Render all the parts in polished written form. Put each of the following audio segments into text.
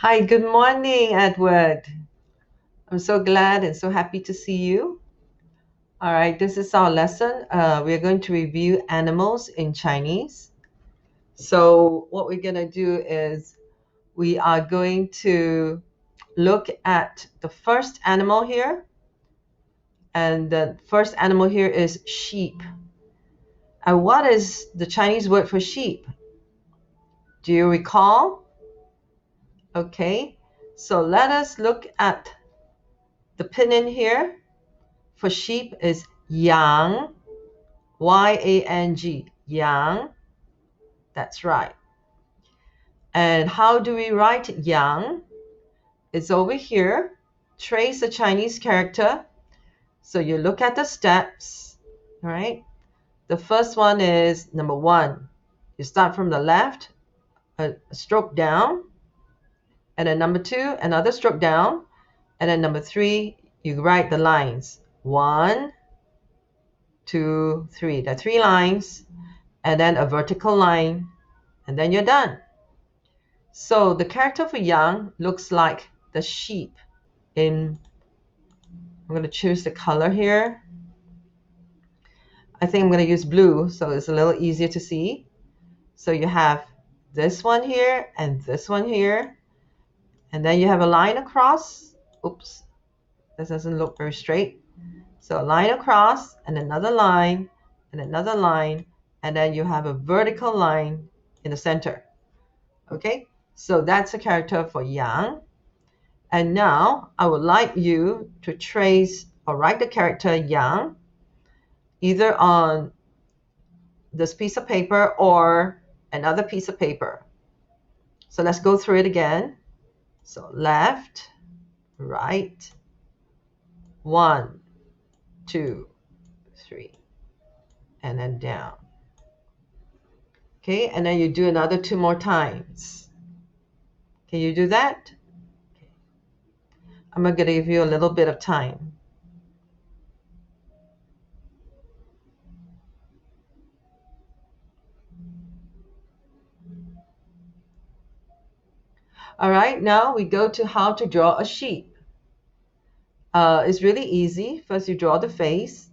Hi, good morning, Edward. I'm so glad and so happy to see you. All right, this is our lesson. We're going to review animals in Chinese. So, what we're going to do is we are going to look at the first animal here. And the first animal here is sheep. And what is the Chinese word for sheep? Do you recall? Okay, so let us look at the pinyin here for sheep is yang. Yang, yang. That's right. And how do we write yang? It's over here. Trace the Chinese character. So you look at the steps, all right? The first one is number 1. You start from the left, a stroke down, and then number 2, another stroke down, and then number 3, you write the lines. 1, 2, 3. There are 3 lines, and then a vertical line, and then you're done. So the character for yang looks like the sheep. I'm going to choose the color here. I think I'm going to use blue so it's a little easier to see. So you have this one here and this one here. And then you have a line across. Oops, this doesn't look very straight. So a line across and another line and another line. And then you have a vertical line in the center. Okay, so that's the character for yang. And now I would like you to trace or write the character yang either on this piece of paper or another piece of paper. So let's go through it again. So left, right, 1, 2, 3, and then down. Okay, and then you do another 2 more times. Can you do that? Okay. I'm going to give you a little bit of time. All right, now we go to how to draw a sheep. It's really easy. First, you draw the face,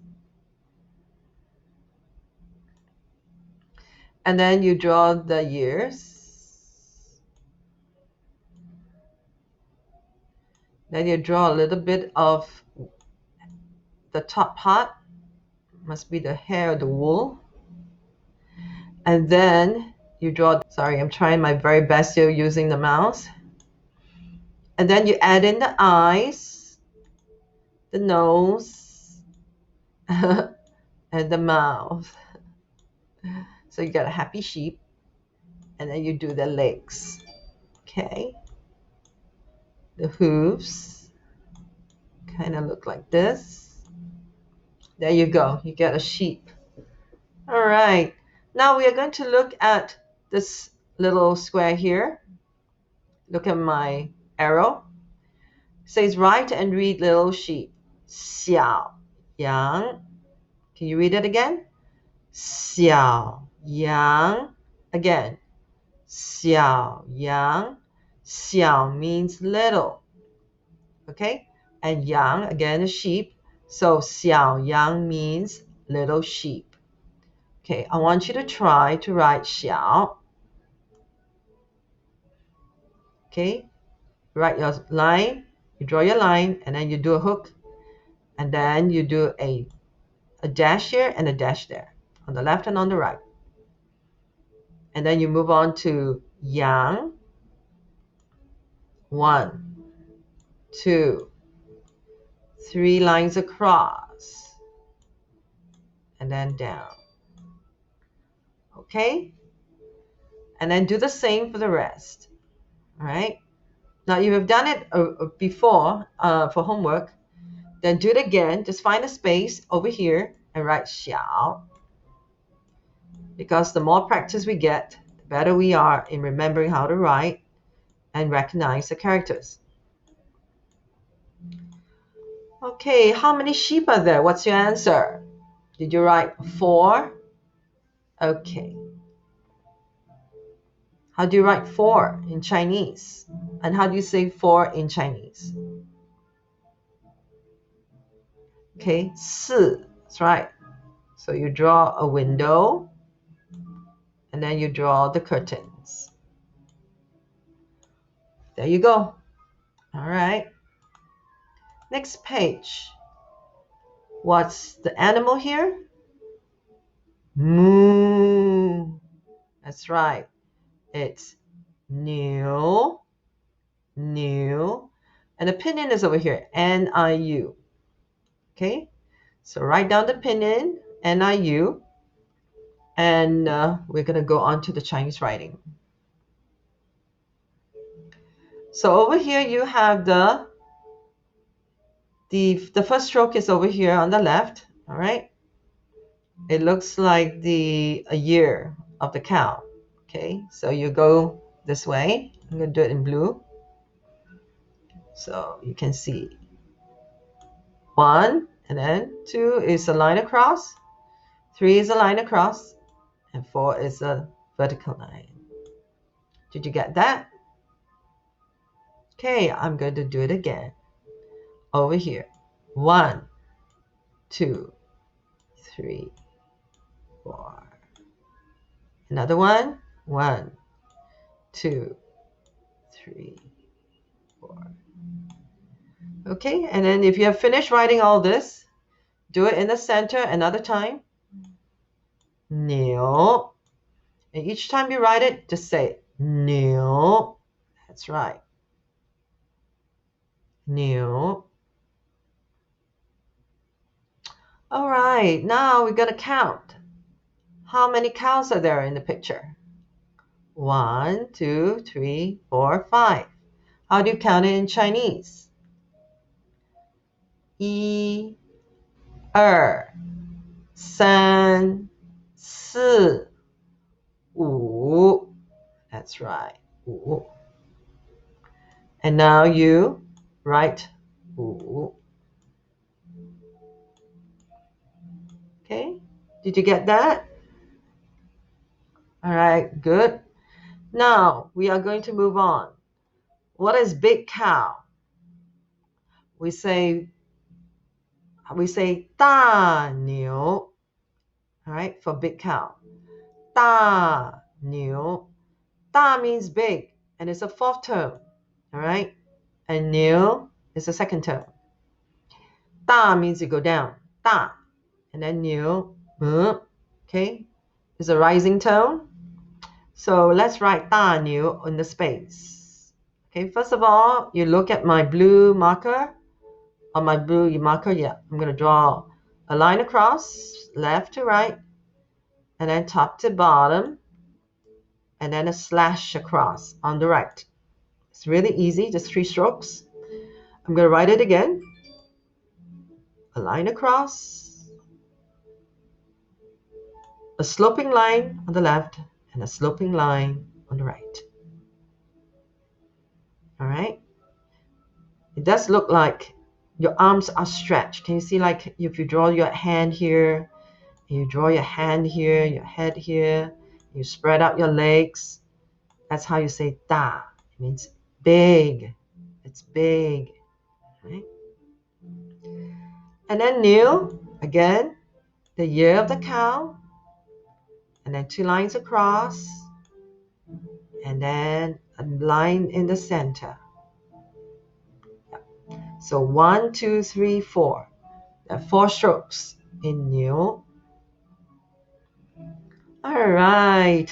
and then you draw the ears. Then you draw a little bit of the top part, must be the hair or the wool. And then you draw, sorry, I'm trying my very best here using the mouse. And then you add in the eyes, the nose, and the mouth. So you got a happy sheep. And then you do the legs. Okay. The hooves kind of look like this. There you go. You get a sheep. All right. Now we are going to look at this little square here. Look at my arrow. It says write and read little sheep. 小羊. Can you read it again? 小羊. Again. 小羊. 小 means little. Okay? And yang, again, is sheep. So 小羊 means little sheep. Okay, I want you to try to write 小. Okay, write your line, you draw your line, and then you do a hook, and then you do a dash here and a dash there, on the left and on the right. And then you move on to yang. 1, 2, 3 lines across, and then down. Okay? And then do the same for the rest. All right? Now you have done it before for homework. Then do it again. Just find a space over here and write 小. Because the more practice we get, the better we are in remembering how to write and recognize the characters. Okay, how many sheep are there? What's your answer? Did you write 4? Okay. How do you write 4 in Chinese? And how do you say 4 in Chinese? Okay, 4. That's right. So you draw a window and then you draw the curtains. There you go. All right. Next page. What's the animal here? Moo. That's right. It's new. New. And the pinyin is over here. N-I-U. Okay. So write down the pinyin. N-I-U. And we're going to go on to the Chinese writing. So over here you have the first stroke is over here on the left. All right. It looks like a year of the cow. Okay. So you go this way. I'm going to do it in blue. So you can see 1, and then 2 is a line across, 3 is a line across, and 4 is a vertical line. Did you get that? Okay, I'm going to do it again. Over here. 1, 2, 3, 4. Another one. 1, 2, 3, 4. Okay, and then if you have finished writing all this, do it in the center another time. 牛. And each time you write it, just say 牛. That's right. 牛. All right, now we're going to count. How many cows are there in the picture? 1, 2, 3, 4, 5. How do you count it in Chinese? 1, 2, 3, 4, 5. That's right. 5. And now you write 5. Okay, did you get that? All right, good. Now we are going to move on. What is big cow? We say 大牛. All right, for big cow. 大牛. 大 means big, and it's a fourth term. All right, and 牛 is the second term. 大 means you go down. 大, and then 牛, okay, is a rising tone. So let's write 大牛 in the space. Okay, first of all, you look at my blue marker. On my blue marker, yeah, I'm going to draw a line across, left to right, and then top to bottom, and then a slash across on the right. It's really easy, just 3 strokes. I'm going to write it again. A line across, a sloping line on the left, and a sloping line on the right. All right? It does look like your arms are stretched. Can you see, like if you draw your hand here, you draw your hand here, your head here, you spread out your legs. That's how you say da. It means big. It's big. Right? And then new, again, the year of the cow. And then 2 lines across. And then a line in the center. So 1, 2, 3, 4. There are 4 strokes in new. All right.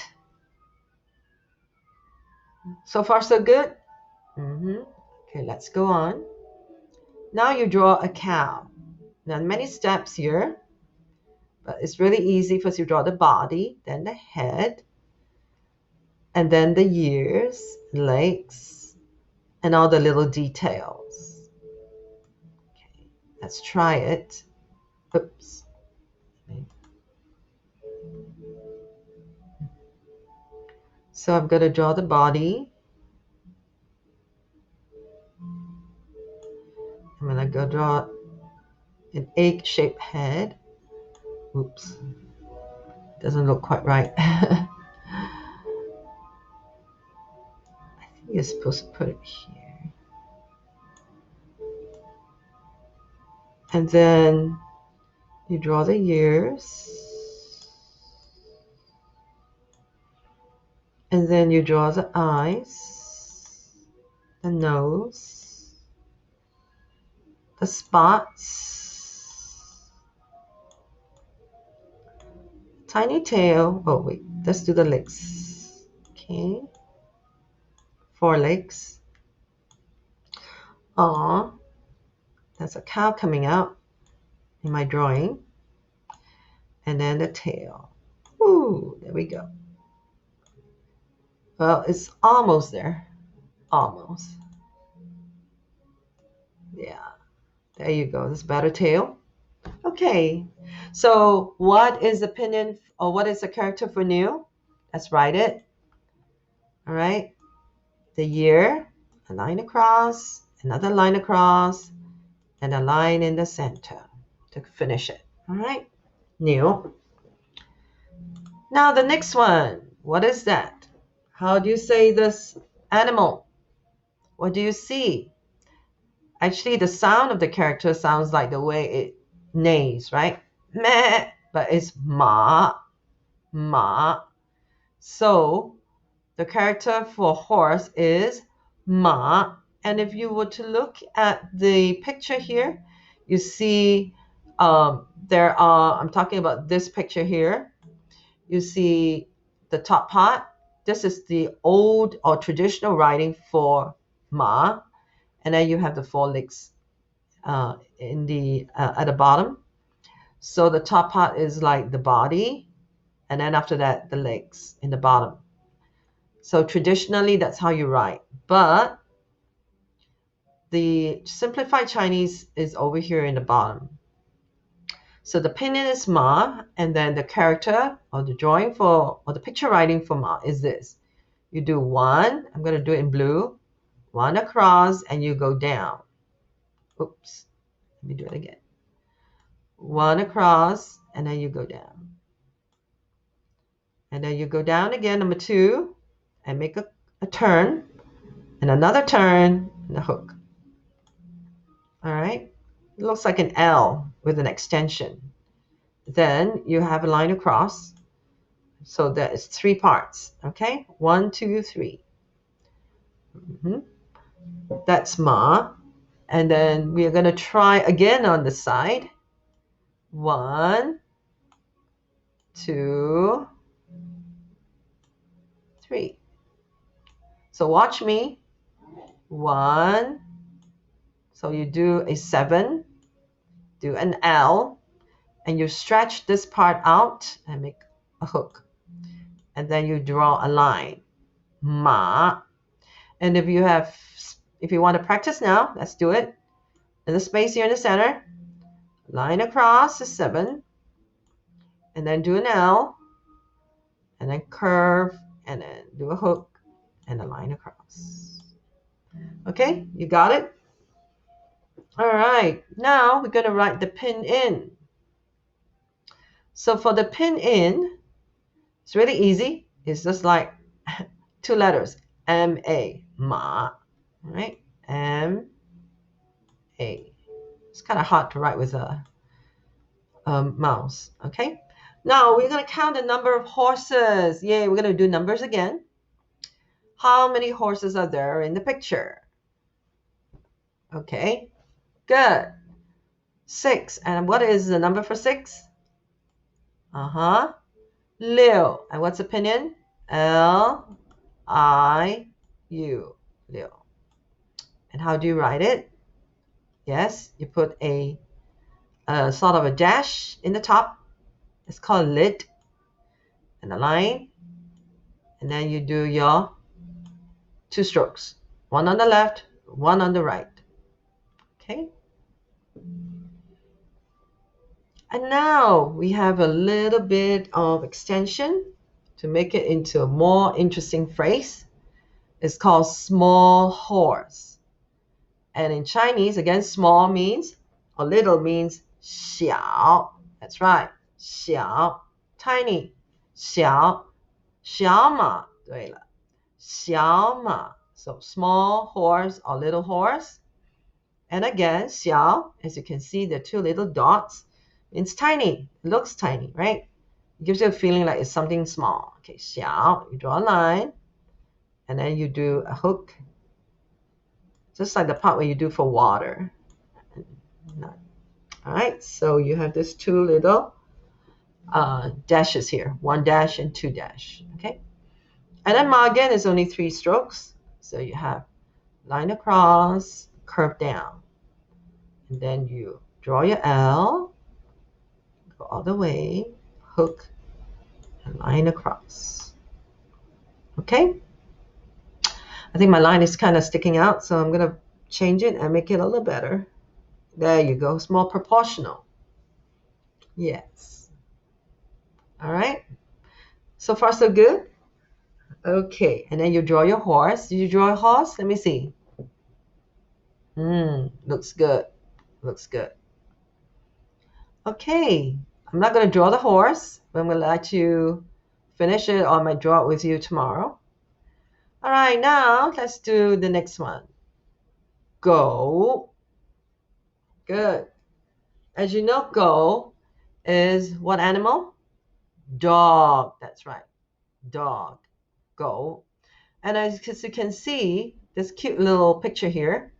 So far, so good? Okay, let's go on. Now you draw a cow. Now, many steps here, but it's really easy. First, you draw the body, then the head, and then the ears, legs, and all the little details. Okay, let's try it. Oops. So I'm going to draw the body. I'm going to go draw an egg-shaped head. Oops. Doesn't look quite right. you're supposed to put it here. And then you draw the ears. And then you draw the eyes, the nose, the spots, tiny tail. Oh, wait, let's do the legs. Okay, 4 legs. Aw, that's a cow coming out in my drawing. And then the tail. Ooh, there we go. Well, it's almost there. Almost. Yeah, there you go. This better tail. Okay, so what is the pinyin, or what is the character for new? Let's write it. All right, the year, a line across, another line across, and a line in the center to finish it. All right, new. Now the next one, what is that? How do you say this animal? What do you see? Actually, the sound of the character sounds like the way it neighs, right? Meh, but it's ma, ma. So the character for horse is ma. And if you were to look at the picture here, you see there are, I'm talking about this picture here. You see the top part. This is the old or traditional writing for ma. And then you have the 4 legs in the at the bottom. So the top part is like the body, and then after that, the legs in the bottom. So traditionally, that's how you write. But the simplified Chinese is over here in the bottom. So the pinyin is ma, and then the character or the drawing for, or the picture writing for ma is this. You do 1, I'm going to do it in blue, 1 across, and you go down. Oops, let me do it again. 1 across, and then you go down. And then you go down again, number 2, and make a turn, and another turn, and a hook. All right, it looks like an L with an extension. Then you have a line across, so that is 3 parts. Okay, 1, 2, 3. That's ma. And then we are going to try again on the side. 1, 2, 3. So watch me. 1. So you do a 7, do an L, and you stretch this part out and make a hook. And then you draw a line. Ma. And if you want to practice now, let's do it. In the space here in the center, line across is 7, and then do an L, and then curve, and then do a hook, and a line across. Okay, you got it? All right, now we're going to write the pinyin. So for the pinyin, it's really easy. It's just like 2 letters, M-A, ma, right? M-A. It's kind of hard to write with a mouse, okay? Now we're going to count the number of horses. Yay, we're going to do numbers again. How many horses are there in the picture? Okay, good. 6. And what is the number for 6? Liu. And what's the pinyin? L-I-U. Liu. And how do you write it? Yes, you put a sort of a dash in the top. It's called lid. And a line. And then you do your 2 strokes. 1 on the left, 1 on the right. Okay. And now we have a little bit of extension to make it into a more interesting phrase. It's called small horse. And in Chinese, again, small means, or little means 小. That's right, 小, tiny. 小, 小马, 对了, 小马, So small horse or little horse. And again, xiao, as you can see, the two little dots. It's tiny. It looks tiny, right? It gives you a feeling like it's something small. Okay, xiao, you draw a line, and then you do a hook, just like the part where you do for water. All right, so you have these two little dashes here, one dash and two dash. Okay, and then magen is only 3 strokes. So you have line across, curve down, and then you draw your L, go all the way, hook, and line across. Okay, I think my line is kind of sticking out, so I'm gonna change it and make it a little better. There you go, it's more proportional. Yes. All right, so far so good. Okay, and then you draw your horse. Did you draw a horse? Let me see. Looks good. Looks good. Okay, I'm not going to draw the horse, but I'm going to let you finish it, or I might draw it with you tomorrow. All right, now let's do the next one. Go. Good. As you know, go is what animal? Dog. That's right. Dog. Go. And as you can see, this cute little picture here,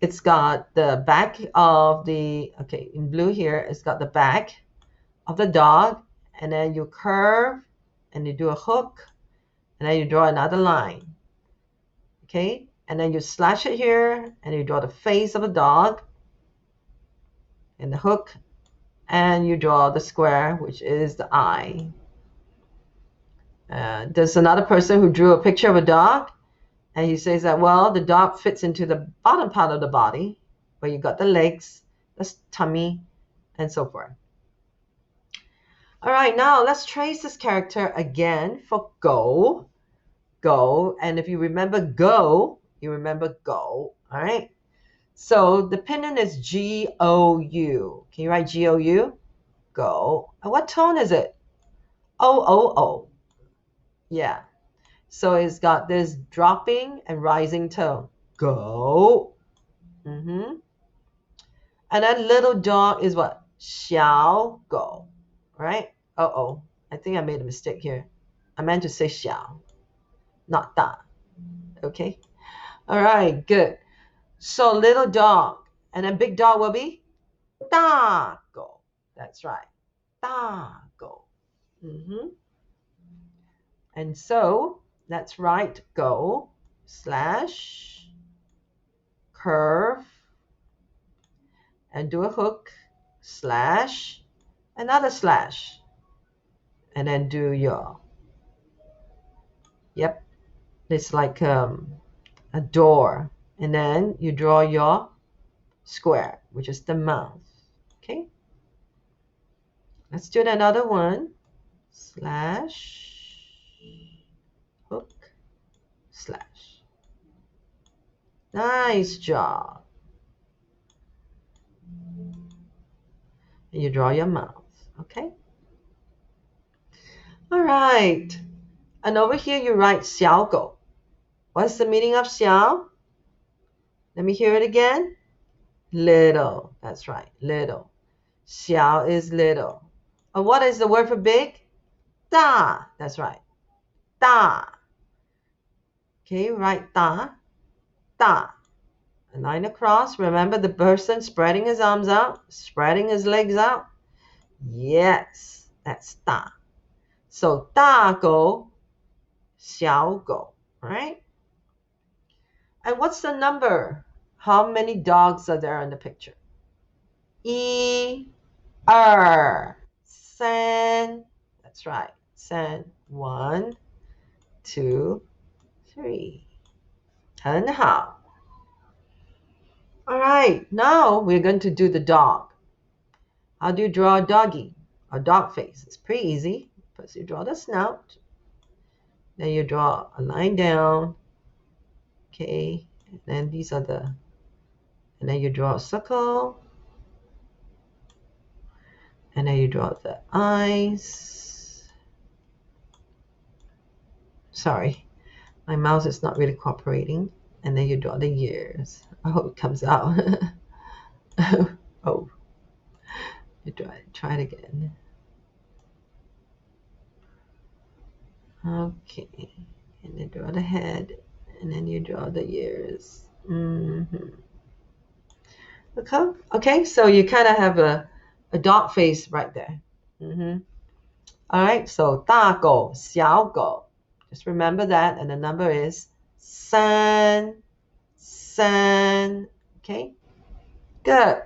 it's got the back of the, okay, in blue here, it's got the back of the dog, and then you curve and you do a hook, and then you draw another line. Okay, and then you slash it here, and you draw the face of the dog and the hook, and you draw the square, which is the eye. There's another person who drew a picture of a dog, and he says that, well, the dog fits into the bottom part of the body, where you got the legs, the tummy, and so forth. All right, now let's trace this character again for go. Go, and if you remember go, you remember go. All right, so the pinyin is G-O-U. Can you write G-O-U? Go. And what tone is it? O-O-O. Yeah. So it's got this dropping and rising tone. Go. And that little dog is what? Xiao go. Right? Uh-oh. I think I made a mistake here. I meant to say xiao, not da. Okay. All right, good. So little dog. And then big dog will be da go. That's right. Da go. And so let's write go slash curve and do a hook slash another slash and then do your, yep, it's like a door, and then you draw your square, which is the mouth. Okay, let's do another one. Slash hook slash. Nice job. And you draw your mouth. Okay, all right, and over here you write xiao go. What's the meaning of xiao? Let me hear it again. Little. That's right, little. Xiao is little. And what is the word for big? Da. That's right. Da. Okay, write da. Da. A line across. Remember the person spreading his arms out, spreading his legs out? Yes, that's da. So da go, xiao go, right? And what's the number? How many dogs are there in the picture? 一, 二, 三. That's right. 三. 1, 2, 3. 很好. All right, now we're going to do the dog. How do you draw a doggy? A dog face. It's pretty easy. First you draw the snout. Then you draw a line down. Okay, and then these are the, and then you draw a circle. And then you draw the eyes. Sorry, My mouse is not really cooperating. And then you draw the ears. I hope it comes out. Oh, you try it again. Okay, and then draw the head, and then you draw the ears. Okay, so you kind of have a dog face right there. All right, so 大狗小狗. Just remember that, and the number is 3. Okay, good.